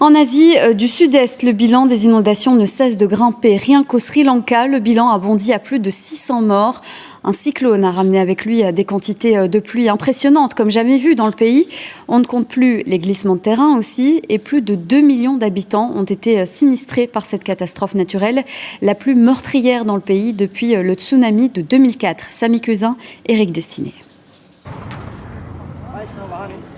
En Asie du Sud-Est, le bilan des inondations ne cesse de grimper. Rien qu'au Sri Lanka, le bilan a bondi à plus de 600 morts. Un cyclone a ramené avec lui des quantités de pluie impressionnantes, comme jamais vues dans le pays. On ne compte plus les glissements de terrain aussi. Et plus de 2 millions d'habitants ont été sinistrés par cette catastrophe naturelle, la plus meurtrière dans le pays depuis le tsunami de 2004. Samy Cousin, Éric Destiné.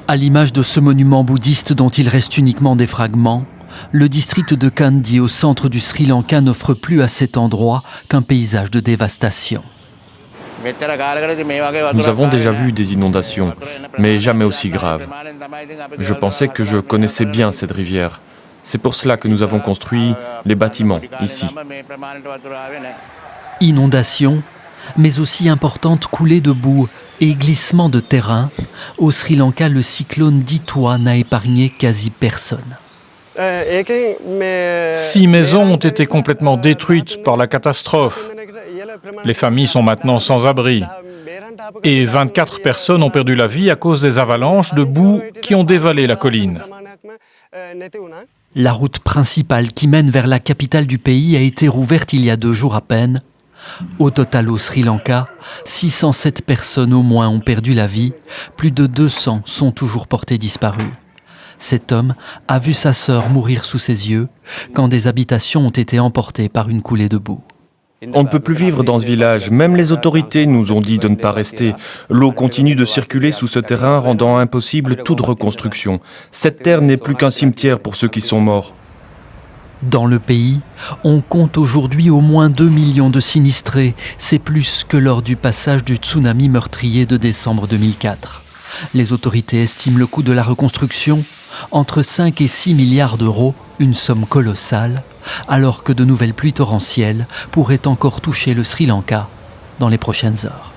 À l'image de ce monument bouddhiste dont il reste uniquement des fragments, le district de Kandy au centre du Sri Lanka n'offre plus à cet endroit qu'un paysage de dévastation. Nous avons déjà vu des inondations, mais jamais aussi graves. Je pensais que je connaissais bien cette rivière. C'est pour cela que nous avons construit les bâtiments ici. Inondations, mais aussi importantes coulées de boue et glissements de terrain. Au Sri Lanka, le cyclone Ditwa n'a épargné quasi personne. 6 maisons ont été complètement détruites par la catastrophe. Les familles sont maintenant sans abri. Et 24 personnes ont perdu la vie à cause des avalanches de boue qui ont dévalé la colline. La route principale qui mène vers la capitale du pays a été rouverte il y a 2 jours à peine. Au total, au Sri Lanka, 607 personnes au moins ont perdu la vie. Plus de 200 sont toujours portées disparues. Cet homme a vu sa sœur mourir sous ses yeux quand des habitations ont été emportées par une coulée de boue. On ne peut plus vivre dans ce village. Même les autorités nous ont dit de ne pas rester. L'eau continue de circuler sous ce terrain, rendant impossible toute reconstruction. Cette terre n'est plus qu'un cimetière pour ceux qui sont morts. Dans le pays, on compte aujourd'hui au moins 2 millions de sinistrés. C'est plus que lors du passage du tsunami meurtrier de décembre 2004. Les autorités estiment le coût de la reconstruction entre 5 et 6 milliards d'euros, une somme colossale, alors que de nouvelles pluies torrentielles pourraient encore toucher le Sri Lanka dans les prochaines heures.